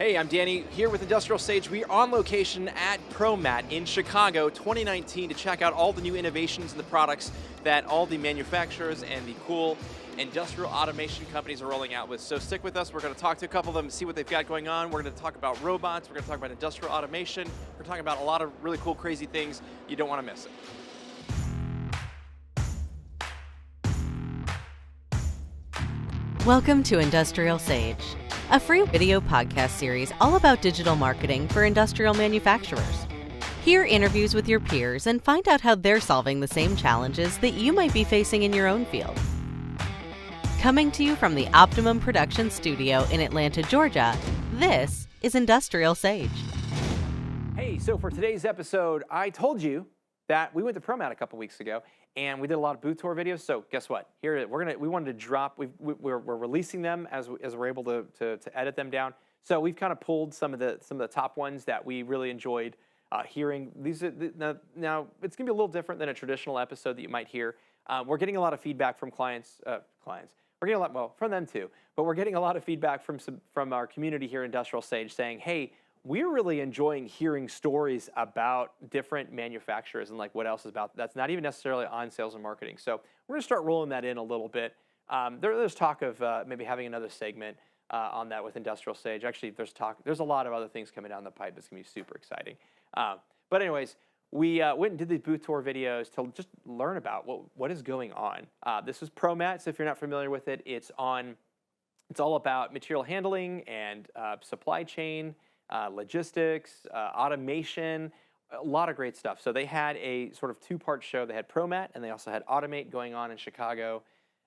Hey, I'm Danny here with IndustrialSage. We are on location at ProMat in Chicago 2019 to check out all the new innovations and the products that all the manufacturers and the cool industrial automation companies are rolling out with. So stick with us. We're going to talk to a couple of them, see what they've got going on. We're going to talk about robots. We're going to talk about industrial automation. We're talking about a lot of really cool, crazy things. You don't want to miss it. Welcome to IndustrialSage, a free video podcast series all about digital marketing for industrial manufacturers. Hear interviews with your peers and find out how they're solving the same challenges that you might be facing in your own field. Coming to you from the Optimum Production Studio in Atlanta, Georgia, this is IndustrialSage. Hey, so for today's episode, I told you that we went to ProMat a couple weeks ago, and we did a lot of booth tour videos. So guess what? Here we wanted to drop. We're releasing them as we're able to edit them down. So we've kind of pulled some of the top ones that we really enjoyed hearing. These are now it's gonna be a little different than a traditional episode that you might hear. We're getting a lot of feedback from clients. We're getting a lot, from them too, but we're getting a lot of feedback from our community here at IndustrialSage saying, hey, we're really enjoying hearing stories about different manufacturers and like what else is about. That's not even necessarily on sales and marketing. So we're gonna start rolling that in a little bit. There's talk of maybe having another segment on that with IndustrialSage. Actually, there's a lot of other things coming down the pipe that's gonna be super exciting. But anyways, we went and did these booth tour videos to just learn about what is going on. This is ProMat, so if you're not familiar with it, it's all about material handling and supply chain, logistics, automation, a lot of great stuff. So they had a sort of two-part show. They had ProMat and they also had Automate going on in Chicago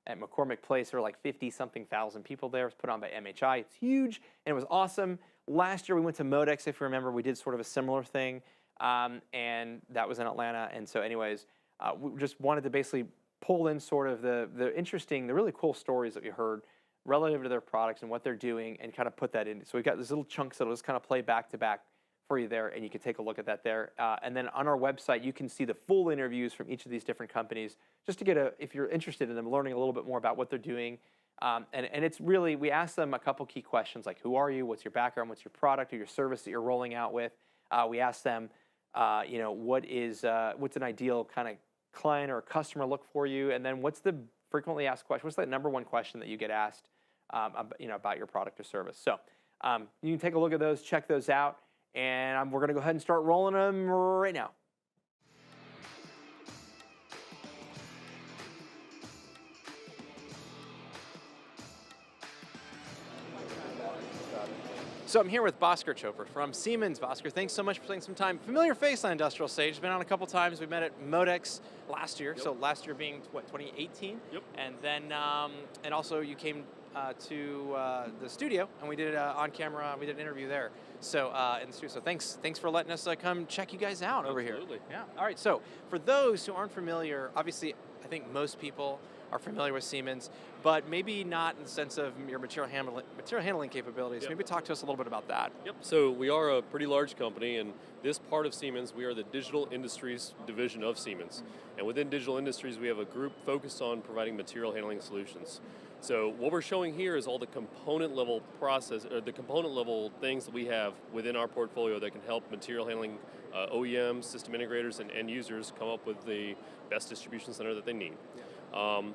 at McCormick Place. There were like 50-something thousand people there. It was put on by MHI. It's huge and it was awesome. Last year we went to MODEX, if you remember. We did sort of a similar thing, and that was in Atlanta. And so anyways, we just wanted to basically pull in sort of the really cool stories that we heard relative to their products and what they're doing and kind of put that in. So we've got these little chunks that'll just kind of play back to back for you there, and you can take a look at that there. And then on our website, you can see the full interviews from each of these different companies, just to get if you're interested in them, learning a little bit more about what they're doing. And it's really, we ask them a couple key questions like, who are you? What's your background? What's your product or your service that you're rolling out with? We ask them, what's an ideal kind of client or customer look for you? And then what's the frequently asked question? What's the number one question that you get asked about your product or service? So you can take a look at those, check those out, and we're going to go ahead and start rolling them right now. So I'm here with Bhaskar Chopra from Siemens. Bhaskar, thanks so much for taking some time. Familiar face on IndustrialSage. Been on a couple times. We met at MODEX last year. Yep. So last year being what, 2018? Yep. And then and also you came to the studio and we did on camera. We did an interview there. So in the studio. So thanks for letting us come check you guys out over here. Absolutely. Yeah. All right. So for those who aren't familiar, obviously I think most people are familiar with Siemens, but maybe not in the sense of your material handling capabilities. Yep. Maybe talk to us a little bit about that. Yep, so we are a pretty large company, and this part of Siemens, we are the digital industries division of Siemens. And within digital industries, we have a group focused on providing material handling solutions. So what we're showing here is all the component level things that we have within our portfolio that can help material handling OEMs, system integrators, and end users come up with the best distribution center that they need.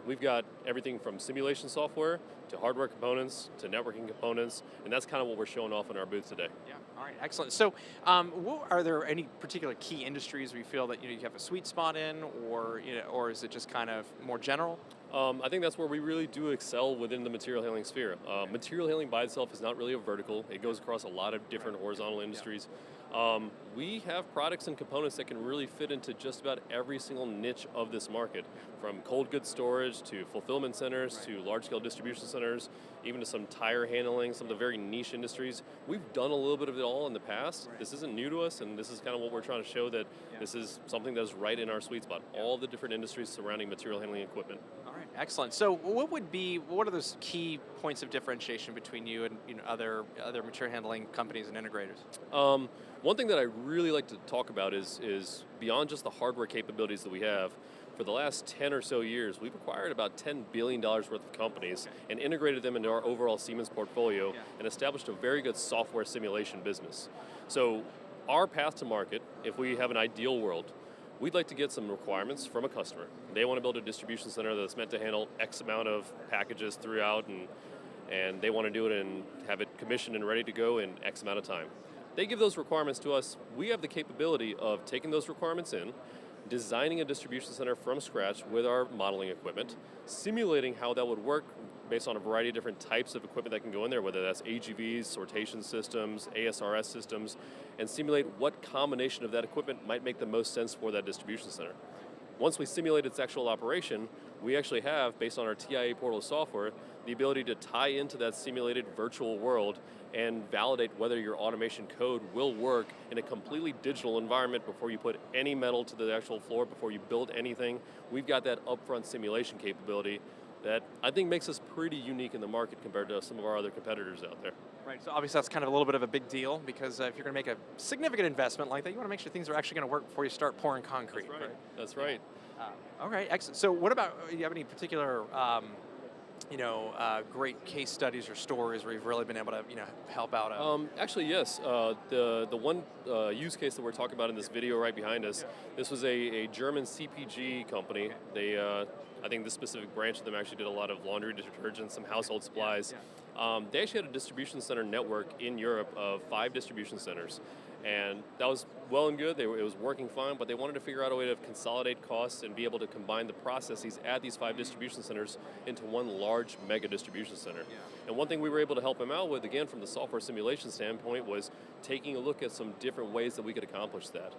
We've got everything from simulation software to hardware components to networking components, and that's kind of what we're showing off in our booth today. Yeah, all right, excellent. So are there any particular key industries where you feel that you have a sweet spot in, or is it just kind of more general? I think that's where we really do excel within the material handling sphere. Material handling by itself is not really a vertical. It goes across a lot of different horizontal industries. We have products and components that can really fit into just about every single niche of this market, from cold goods storage to fulfillment centers to large-scale distribution centers, even to some tire handling, some of the very niche industries. We've done a little bit of it all in the past. Right. This isn't new to us, and this is kind of what we're trying to show, that this is something that's right in our sweet spot. All the different industries surrounding material handling equipment. All right, excellent. So what are those key points of differentiation between you and other material handling companies and integrators? One thing that I really like to talk about is beyond just the hardware capabilities that we have, For the last 10 or so years, we've acquired about $10 billion worth of companies and integrated them into our overall Siemens portfolio and established a very good software simulation business. So our path to market, if we have an ideal world, we'd like to get some requirements from a customer. They want to build a distribution center that's meant to handle X amount of packages throughout, and they want to do it and have it commissioned and ready to go in X amount of time. They give those requirements to us. We have the capability of taking those requirements in, designing a distribution center from scratch with our modeling equipment, simulating how that would work based on a variety of different types of equipment that can go in there, whether that's AGVs, sortation systems, ASRS systems, and simulate what combination of that equipment might make the most sense for that distribution center. Once we simulate its actual operation, we actually have, based on our TIA portal software, the ability to tie into that simulated virtual world and validate whether your automation code will work in a completely digital environment before you put any metal to the actual floor, before you build anything. We've got that upfront simulation capability that I think makes us pretty unique in the market compared to some of our other competitors out there. Right, so obviously that's kind of a little bit of a big deal because if you're going to make a significant investment like that, you want to make sure things are actually going to work before you start pouring concrete. That's right. That's right. All right, excellent. So what about, do you have any particular great case studies or stories where you've really been able to, help out? Actually, yes. The one use case that we're talking about in this video right behind us, this was a German CPG company. They, I think this specific branch of them actually did a lot of laundry detergent, some household supplies. They actually had a distribution center network in Europe of 5 distribution centers. And that was well and good. It was working fine, but they wanted to figure out a way to consolidate costs and be able to combine the processes at these 5 distribution centers into one large mega distribution center. And one thing we were able to help them out with, again, from the software simulation standpoint, was taking a look at some different ways that we could accomplish that.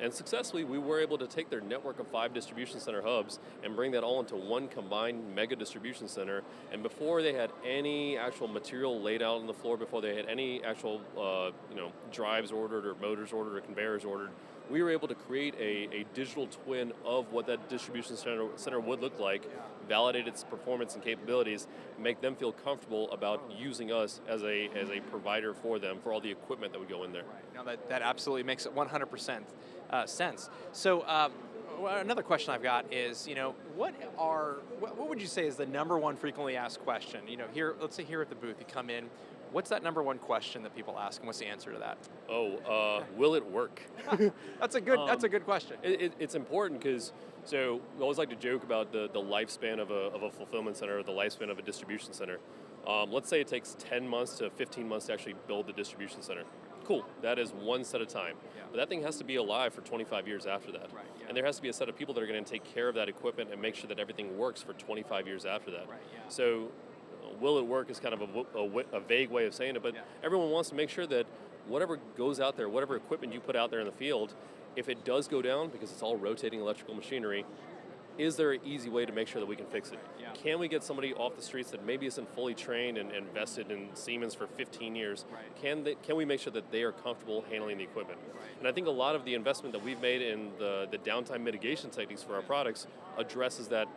And successfully, we were able to take their network of 5 distribution center hubs and bring that all into one combined mega distribution center. And before they had any actual material laid out on the floor, before they had any actual drives ordered or motors ordered or conveyors ordered, we were able to create a digital twin of what that distribution center would look like, validate its performance and capabilities, make them feel comfortable about using us as a provider for them for all the equipment that would go in there. Right. Now that absolutely makes 100% sense. So another question I've got is, what would you say is the number one frequently asked question? Let's say here at the booth, you come in. What's that number one question that people ask, and what's the answer to that? Will it work? That's a good question. It's important because, so we always like to joke about the lifespan of a fulfillment center, or the lifespan of a distribution center. Let's say it takes 10 months to 15 months to actually build the distribution center. Cool, that is one set of time. But that thing has to be alive for 25 years after that. Right, and there has to be a set of people that are going to take care of that equipment and make sure that everything works for 25 years after that. Right, so will it work is kind of a vague way of saying it, but everyone wants to make sure that whatever goes out there, whatever equipment you put out there in the field, if it does go down, because it's all rotating electrical machinery, is there an easy way to make sure that we can fix it? Can we get somebody off the streets that maybe isn't fully trained and invested in Siemens for 15 years? Right. Can we make sure that they are comfortable handling the equipment? Right. And I think a lot of the investment that we've made in the downtime mitigation techniques for our products addresses that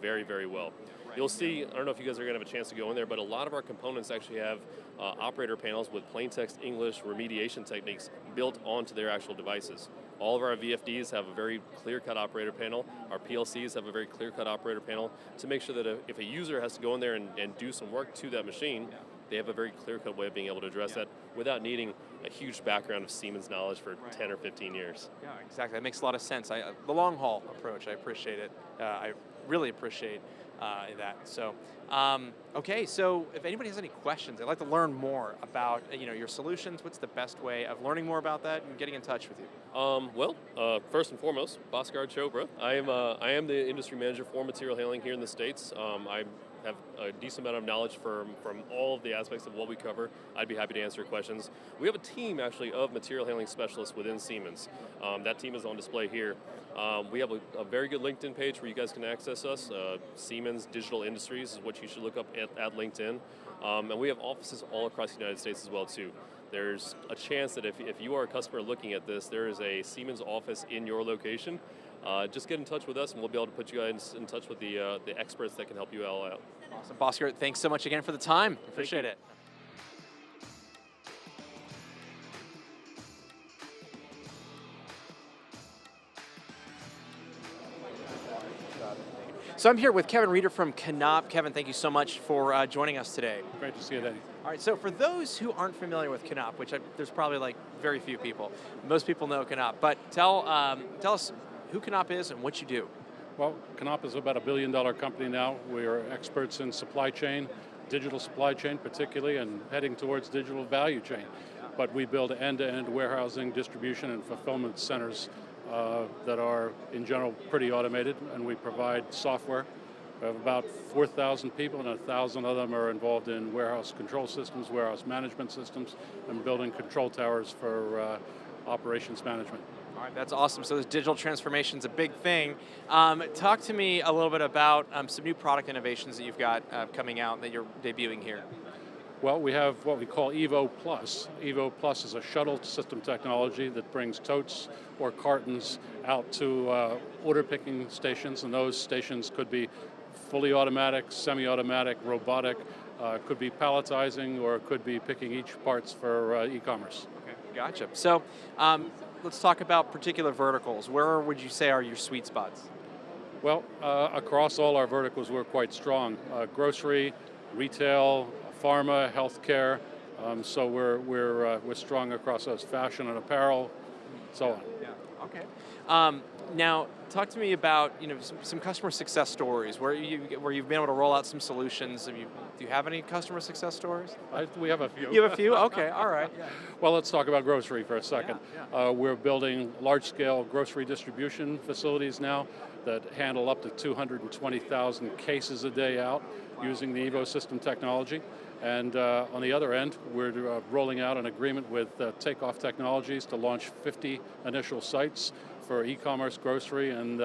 very, very well. You'll see, I don't know if you guys are going to have a chance to go in there, but a lot of our components actually have operator panels with plain text English remediation techniques built onto their actual devices. All of our VFDs have a very clear-cut operator panel. Our PLCs have a very clear-cut operator panel to make sure that if a user has to go in there and do some work to that machine, they have a very clear-cut way of being able to address that without needing a huge background of Siemens knowledge for 10 or 15 years. Yeah, exactly. That makes a lot of sense. The long-haul approach, I appreciate it. I really appreciate that. So, okay, so if anybody has any questions, I'd like to learn more about your solutions. What's the best way of learning more about that and getting in touch with you? First and foremost, Bhaskar Chopra. I am the industry manager for material handling here in the States. I have a decent amount of knowledge from all of the aspects of what we cover. I'd be happy to answer your questions. We have a team actually of material handling specialists within Siemens. That team is on display here. We have a very good LinkedIn page where you guys can access us. Siemens Digital Industries is what you should look up at LinkedIn. And we have offices all across the United States as well too. There's a chance that if you are a customer looking at this, there is a Siemens office in your location. Just get in touch with us and we'll be able to put you guys in touch with the experts that can help you all out. Awesome. Bhaskar, thanks so much again for the time. Appreciate it. So I'm here with Kevin Reeder from Canop. Kevin, thank you so much for joining us today. Great to see you, Danny. All right, so for those who aren't familiar with Canop, which there's probably like very few people, most people know Canop, but tell us who Canop is and what you do. Well, Canop is about $1 billion company now. We are experts in supply chain, digital supply chain particularly, and heading towards digital value chain. But we build end-to-end warehousing, distribution, and fulfillment centers that are, in general, pretty automated, and we provide software. We have about 4,000 people, and 1,000 of them are involved in warehouse control systems, warehouse management systems, and building control towers for operations management. All right, that's awesome. So this digital transformation is a big thing. Talk to me a little bit about some new product innovations that you've got coming out that you're debuting here. Well, we have what we call Evo Plus. Evo Plus is a shuttle system technology that brings totes or cartons out to order picking stations, and those stations could be fully automatic, semi-automatic, robotic, could be palletizing, or it could be picking each parts for e-commerce. Okay, gotcha. So let's talk about particular verticals. Where would you say are your sweet spots? Well, across all our verticals, we're quite strong. Grocery, retail, pharma, healthcare. So we're strong across those, fashion and apparel, so on. Yeah. Okay. Now, talk to me about some customer success stories where you've been able to roll out some solutions. Do you have any customer success stories? We have a few. You have a few? Okay. All right. Yeah. Well, let's talk about grocery for a second. Yeah. We're building large-scale grocery distribution facilities now that handle up to 220,000 cases a day out using the Evo system technology. And on the other end, we're rolling out an agreement with Takeoff Technologies to launch 50 initial sites for e-commerce grocery, and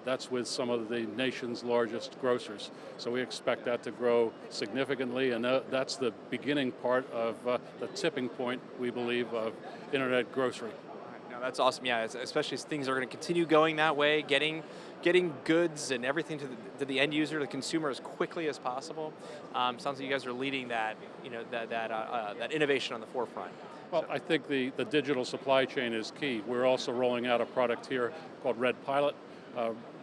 that's with some of the nation's largest grocers. So we expect that to grow significantly, and that's the beginning part of the tipping point, we believe, of internet grocery. No, that's awesome. Yeah, especially as things are going to continue going that way, getting goods and everything to the end user, the consumer, as quickly as possible. Sounds like you guys are leading that, that innovation on the forefront. Well, I think the digital supply chain is key. We're also rolling out a product here called Red Pilot.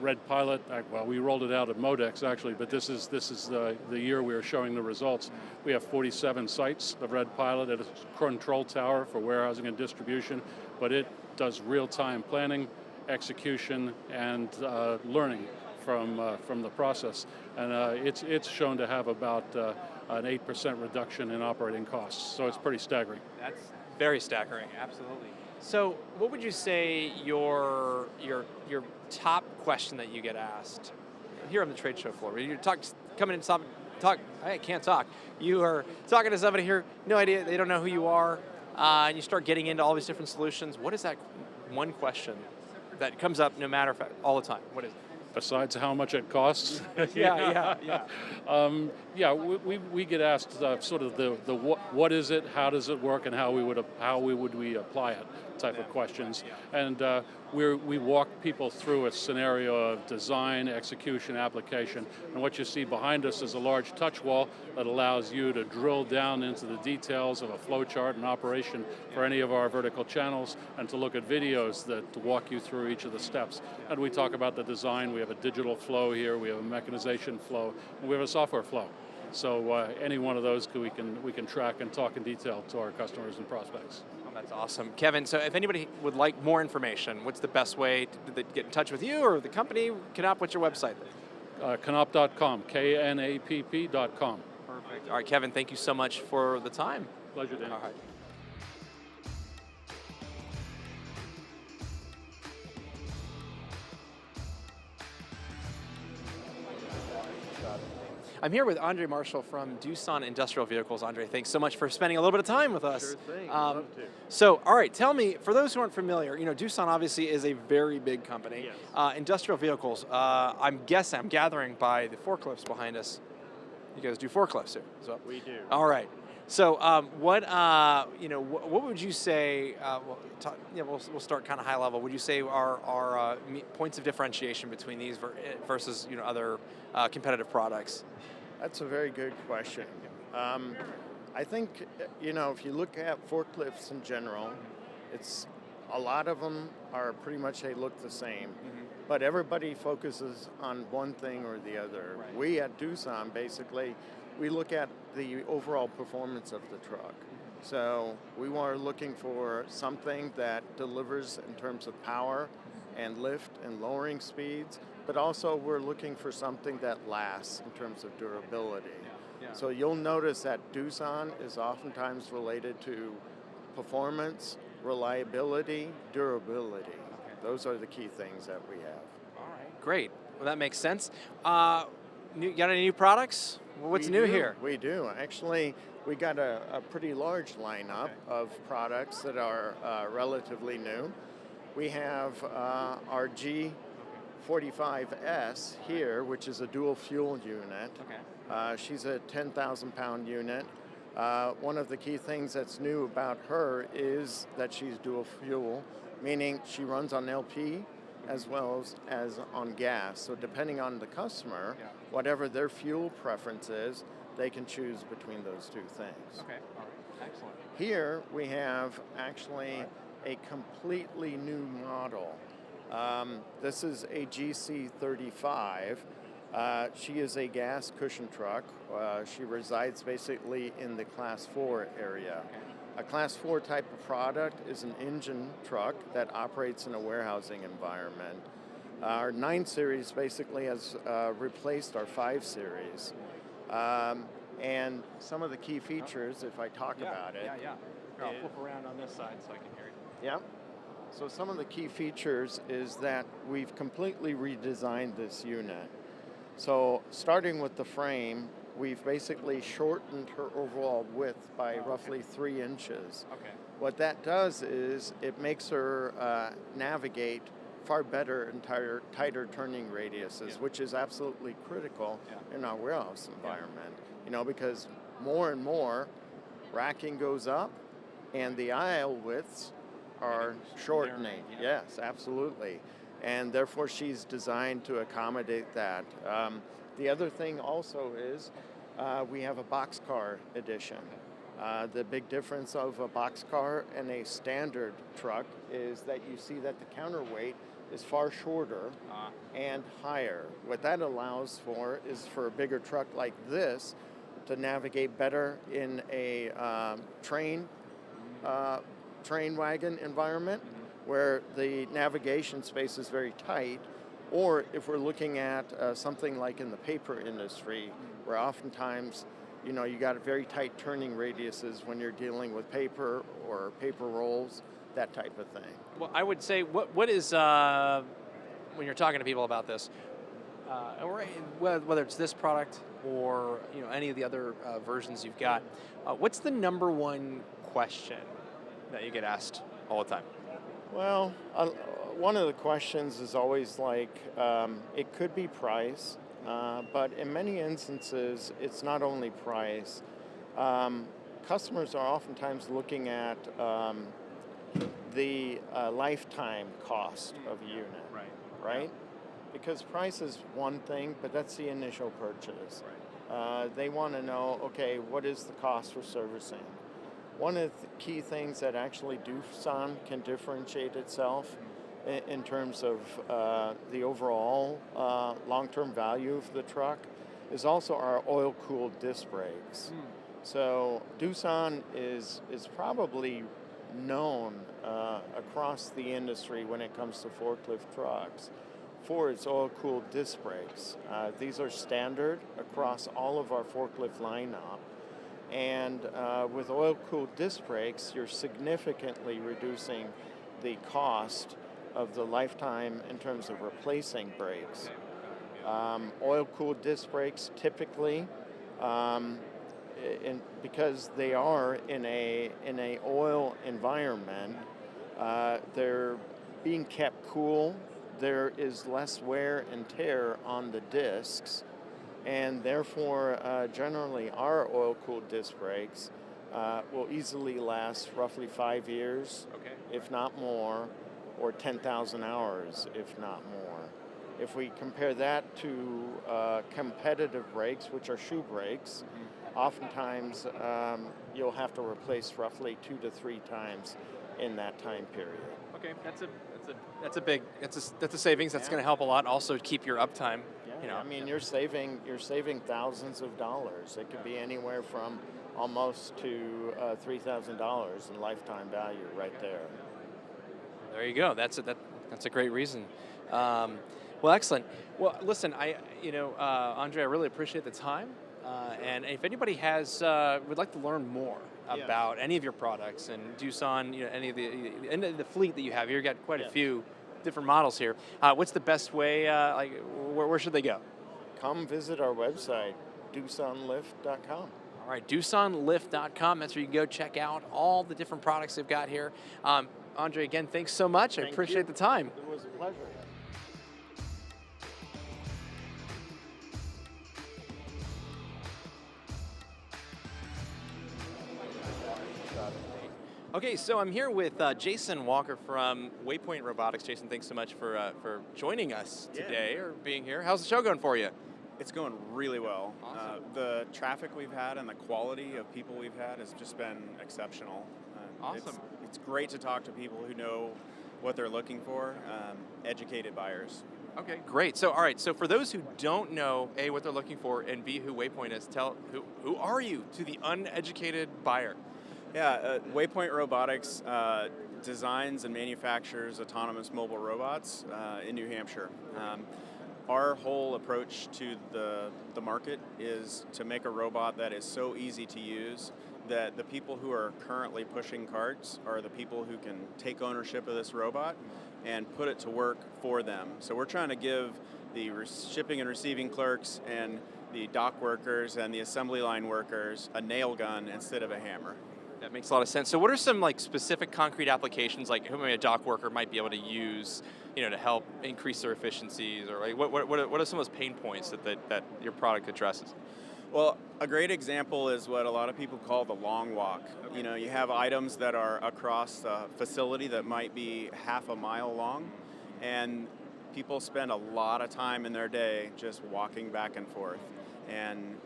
Red Pilot, well, we rolled it out at MODEX actually, but this is the year we are showing the results. We have 47 sites of Red Pilot at a control tower for warehousing and distribution, but it does real-time planning, execution, and learning from the process. And it's shown to have about an 8% reduction in operating costs, so it's pretty staggering. That's very staggering, absolutely. So what would you say your top question that you get asked here on the trade show floor? You come in and talk, I can't talk. You are talking to somebody here, no idea, they don't know who you are, and you start getting into all these different solutions. What is that one question that comes up no matter all the time? What is it? Besides how much it costs? Yeah. We get asked sort of the what is it, how does it work, and how would we apply it type of questions. And we walk people through a scenario of design, execution, application. And what you see behind us is a large touch wall that allows you to drill down into the details of a flow chart and operation for any of our vertical channels, and to look at videos that walk you through each of the steps. And we talk about the design. We have a digital flow here, we have a mechanization flow, and we have a software flow. So any one of those we can track and talk in detail to our customers and prospects. Oh, that's awesome. Kevin, so if anybody would like more information, what's the best way to get in touch with you or the company? Canop, what's your website? Canop.com, Knapp.com. Perfect. All right, Kevin, thank you so much for the time. Pleasure, Dan. All right. I'm here with Andre Marshall from Doosan Industrial Vehicles. Andre, thanks so much for spending a little bit of time with us. Sure thing, I'd love to. So, all right, tell me, for those who aren't familiar, Doosan obviously is a very big company. Yes. Industrial vehicles, I'm gathering by the forklifts behind us. You guys do forklifts here. So. We do. All right. So, what would you say? We'll start kind of high level. Would you say are points of differentiation between these versus other competitive products? That's a very good question. I think if you look at forklifts in general, it's a lot of them are pretty much they look the same. but everybody focuses on one thing or the other. Right. We at Doosan, basically, we look at the overall performance of the truck. So we are looking for something that delivers in terms of power and lift and lowering speeds, but also we're looking for something that lasts in terms of durability. Yeah. So you'll notice that Doosan is oftentimes related to performance, reliability, durability. Those are the key things that we have. All right, great. Well, that makes sense. Got any new products? What's We new do, here? We do. Actually, we got a pretty large lineup of products that are relatively new. We have our G45S here, which is a dual fuel unit. She's a 10,000 pound unit. One of the key things that's new about her is that she's dual fuel, meaning she runs on LP as well as on gas. So depending on the customer, whatever their fuel preference is, they can choose between those two things. Okay, all right, excellent. Here we have actually a completely new model. This is a GC35. She is a gas cushion truck. She resides basically in the Class 4 area. A Class 4 type of product is an engine truck that operates in a warehousing environment. Our 9 Series basically has replaced our 5 Series. And some of the key features, if I talk about it. Here, I'll flip around on this side so I can hear you. Yeah. So some of the key features is that we've completely redesigned this unit. So starting with the frame, we've basically shortened her overall width by roughly 3 inches. Okay. What that does is it makes her navigate far better and tighter turning radiuses, which is absolutely critical in our warehouse environment. You know, because more and more racking goes up and the aisle widths are shortening. Yes, absolutely. And therefore she's designed to accommodate that. The other thing also is we have a boxcar edition. The big difference of a boxcar and a standard truck is that you see that the counterweight is far shorter and higher. What that allows for is for a bigger truck like this to navigate better in a train wagon environment where the navigation space is very tight, or if we're looking at something like in the paper industry, where oftentimes, you know, you got very tight turning radiuses when you're dealing with paper or paper rolls, that type of thing. Well, I would say, what is, when you're talking to people about this, or whether it's this product or any of the other versions you've got, what's the number one question that you get asked all the time? Well, one of the questions is always like, it could be price, but in many instances, it's not only price. Customers are oftentimes looking at the lifetime cost of a unit, right? Because price is one thing, but that's the initial purchase. They want to know, okay, what is the cost for servicing? One of the key things that actually Doosan can differentiate itself in terms of the overall long-term value of the truck is also our oil-cooled disc brakes. So Doosan is probably known across the industry when it comes to forklift trucks for its oil-cooled disc brakes. These are standard across all of our forklift lineup. And with oil-cooled disc brakes, you're significantly reducing the cost of the lifetime in terms of replacing brakes. Oil-cooled disc brakes typically, because they are in a oil environment, they're being kept cool. There is less wear and tear on the discs, and therefore, generally, our oil-cooled disc brakes will easily last roughly 5 years, if not more, or 10,000 hours, if not more. If we compare that to competitive brakes, which are shoe brakes, oftentimes you'll have to replace roughly 2 to 3 times in that time period. Okay, that's a savings. That's going to help a lot. Also, keep your uptime. I mean, you're saving thousands of dollars. It could be anywhere from almost to $3,000 in lifetime value right there. There you go. That's a great reason. Well, excellent. Well, listen, Andre, I really appreciate the time. And if anybody would like to learn more about any of your products and Doosan, any of the fleet that you have, you've got quite a few different models here. What's the best way? Where should they go? Come visit our website, doosanlift.com. All right, doosanlift.com. That's where you can go check out all the different products they've got here. Andre, again, thanks so much. I appreciate the time. It was a pleasure. Okay, so I'm here with Jason Walker from Waypoint Robotics. Jason, thanks so much for joining us today or being here. How's the show going for you? It's going really well. Awesome. The traffic we've had and the quality of people we've had has just been exceptional. Awesome. It's great to talk to people who know what they're looking for, educated buyers. Okay, great. So, all right. So, for those who don't know, A, what they're looking for, and B, who Waypoint is, who are you to the uneducated buyer? Yeah, Waypoint Robotics designs and manufactures autonomous mobile robots in New Hampshire. Our whole approach to the market is to make a robot that is so easy to use that the people who are currently pushing carts are the people who can take ownership of this robot and put it to work for them. So we're trying to give the shipping and receiving clerks and the dock workers and the assembly line workers a nail gun instead of a hammer. That makes a lot of sense. So what are some specific concrete applications who a dock worker might be able to use, to help increase their efficiencies, or what are some of those pain points that your product addresses? Well, a great example is what a lot of people call the long walk. Okay. You have items that are across the facility that might be half a mile long, and people spend a lot of time in their day just walking back and forth. And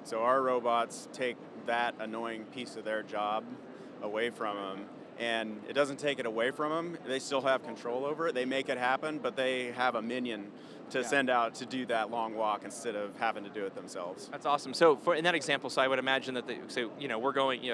so our robots take that annoying piece of their job away from them, and it doesn't take it away from them. They still have control over it. They make it happen, but they have a minion to send out to do that long walk instead of having to do it themselves. That's awesome. So in that example, I would imagine that we're going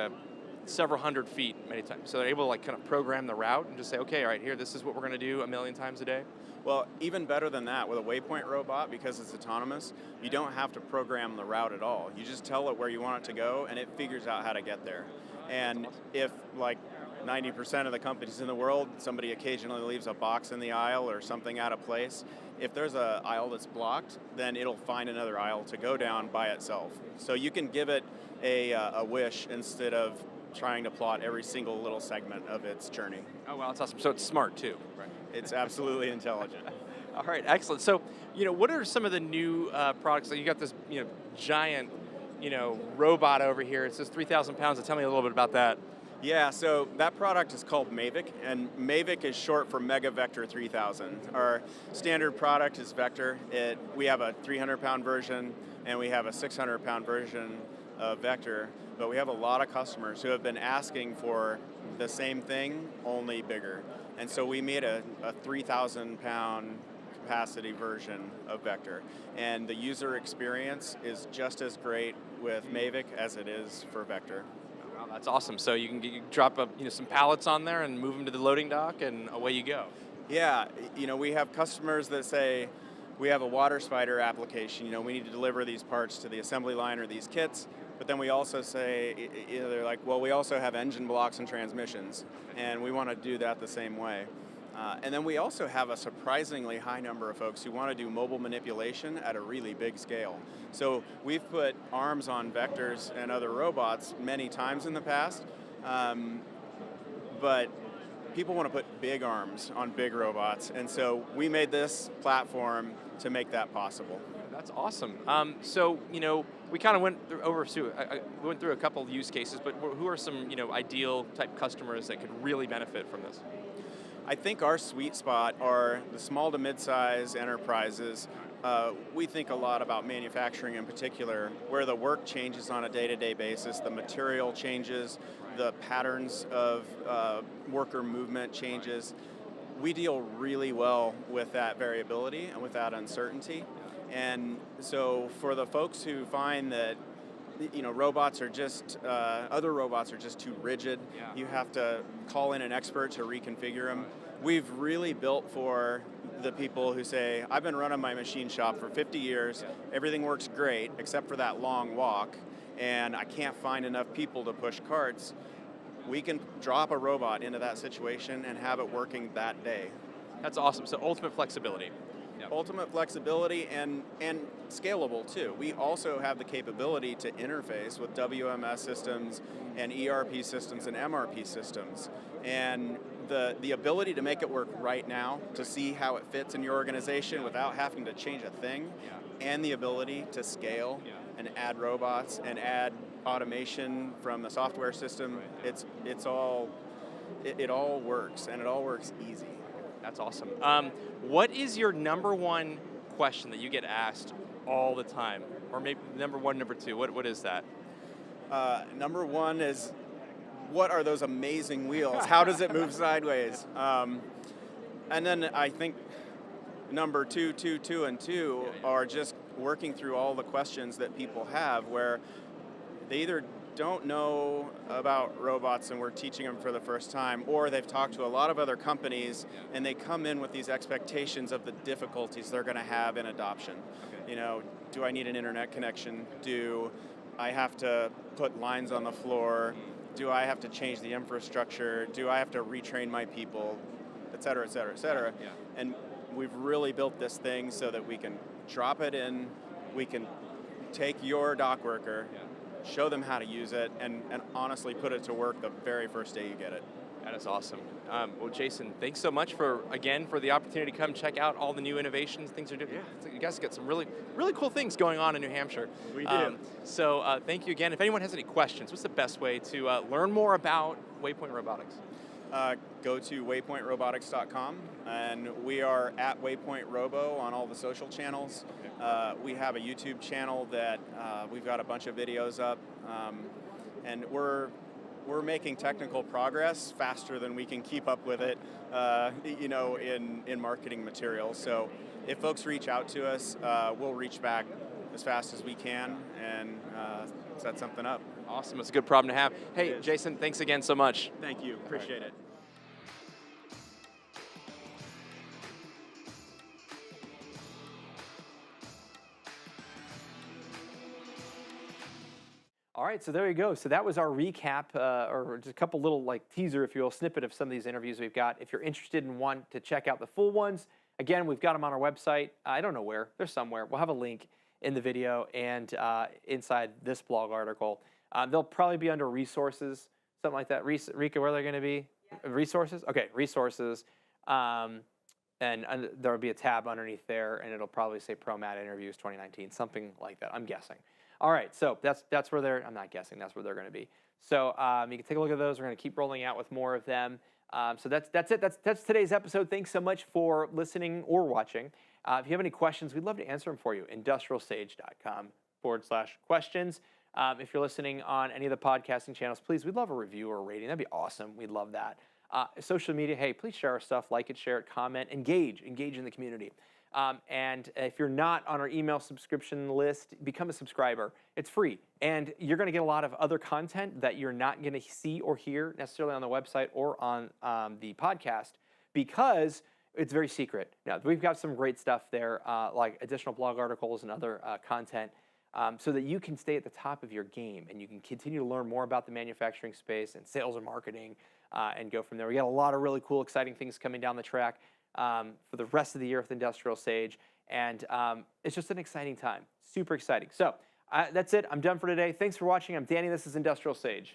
several hundred feet many times. So they're able to kind of program the route and just say, okay, all right, here, this is what we're going to do 1,000,000 times a day. Well, even better than that, with a Waypoint robot, because it's autonomous, you don't have to program the route at all. You just tell it where you want it to go, and it figures out how to get there. And if, 90% of the companies in the world, somebody occasionally leaves a box in the aisle or something out of place, if there's an aisle that's blocked, then it'll find another aisle to go down by itself. So you can give it a wish instead of trying to plot every single little segment of its journey. Oh, wow, that's awesome. So it's smart, too. Right. It's absolutely intelligent. All right, excellent. So, what are some of the new products? You got this, giant, robot over here. It says 3,000 pounds. So tell me a little bit about that. Yeah, so that product is called Mavic, and Mavic is short for Mega Vector 3000. Our standard product is Vector. We have a 300-pound version, and we have a 600-pound version of Vector, but we have a lot of customers who have been asking for the same thing, only bigger. And so we made a 3,000-pound capacity version of Vector. And the user experience is just as great with Mavic as it is for Vector. Wow, that's awesome. So you can drop some pallets on there and move them to the loading dock, and away you go. Yeah, we have customers that say, we have a water spider application, we need to deliver these parts to the assembly line or these kits, but then we also say, they're like, well, we also have engine blocks and transmissions, and we want to do that the same way. And then we also have a surprisingly high number of folks who want to do mobile manipulation at a really big scale. So we've put arms on Vectors and other robots many times in the past, but people want to put big arms on big robots, and so we made this platform to make that possible. That's awesome. So we kind of went through a couple of use cases, but who are some ideal type customers that could really benefit from this? I think our sweet spot are the small to mid-size enterprises we think a lot about manufacturing in particular, where the work changes on a day-to-day basis, the material changes, the patterns of worker movement changes. We deal really well with that variability and with that uncertainty. And so for the folks who find that robots are just, other robots are just too rigid, you have to call in an expert to reconfigure them. We've really built for the people who say, I've been running my machine shop for 50 years, everything works great except for that long walk, and I can't find enough people to push carts. We can drop a robot into that situation and have it working that day. That's awesome. So ultimate flexibility. Ultimate flexibility and scalable too. We also have the capability to interface with WMS systems and ERP systems and MRP systems. And the ability to make it work right now, to see how it fits in your organization without having to change a thing, and the ability to scale and add robots and add automation from the software system, it all works, and it all works easy. That's awesome. What is your number one question that you get asked all the time? Or maybe number one, number two, what is that? Number one is, what are those amazing wheels? How does it move sideways? And then I think number two, are just working through all the questions that people have, where they either don't know about robots and we're teaching them for the first time, or they've talked to a lot of other companies and they come in with these expectations of the difficulties they're going to have in adoption. Do I need an internet connection? Do I have to put lines on the floor? Do I have to change the infrastructure? Do I have to retrain my people? Et cetera, et cetera, et cetera. And we've really built this thing so that we can drop it in, we can take your dock worker, show them how to use it, and honestly put it to work the very first day you get it. That is awesome. Well, Jason, thanks so much for the opportunity to come check out all the new innovations, things are doing. You guys got some really, really cool things going on in New Hampshire. We do. So thank you again. If anyone has any questions, what's the best way to learn more about Waypoint Robotics? Go to waypointrobotics.com, and we are at Waypoint Robo on all the social channels. We have a YouTube channel that we've got a bunch of videos up, and we're making technical progress faster than we can keep up with it, in marketing materials. So if folks reach out to us, we'll reach back as fast as we can and set something up. Awesome, it's a good problem to have. Hey, Jason, thanks again so much. Thank you, appreciate it. All right, so there you go. So that was our recap, or just a couple little teaser, if you will, snippet of some of these interviews we've got. If you're interested and want to check out the full ones, again, we've got them on our website. I don't know where, they're somewhere. We'll have a link in the video and inside this blog article. They'll probably be under resources, something like that. Rika, where are they going to be? Yeah. Resources? Okay, resources. And there'll be a tab underneath there, and it'll probably say ProMat Interviews 2019, something like that, I'm guessing. All right, so that's where I'm not guessing, that's where they're going to be. So you can take a look at those. We're going to keep rolling out with more of them. So that's it. That's today's episode. Thanks so much for listening or watching. If you have any questions, we'd love to answer them for you. IndustrialSage.com/questions. If you're listening on any of the podcasting channels, please, we'd love a review or a rating. That'd be awesome. We'd love that. Social media, hey, please share our stuff, like it, share it, comment, engage in the community. And if you're not on our email subscription list, become a subscriber. It's free, and you're going to get a lot of other content that you're not going to see or hear necessarily on the website or on the podcast, because it's very secret. Now, we've got some great stuff there, like additional blog articles and other content, so that you can stay at the top of your game and you can continue to learn more about the manufacturing space and sales and marketing, and go from there. We got a lot of really cool, exciting things coming down the track for the rest of the year with IndustrialSage, and it's just an exciting time, super exciting. So that's it, I'm done for today. Thanks for watching. I'm Danny, this is IndustrialSage.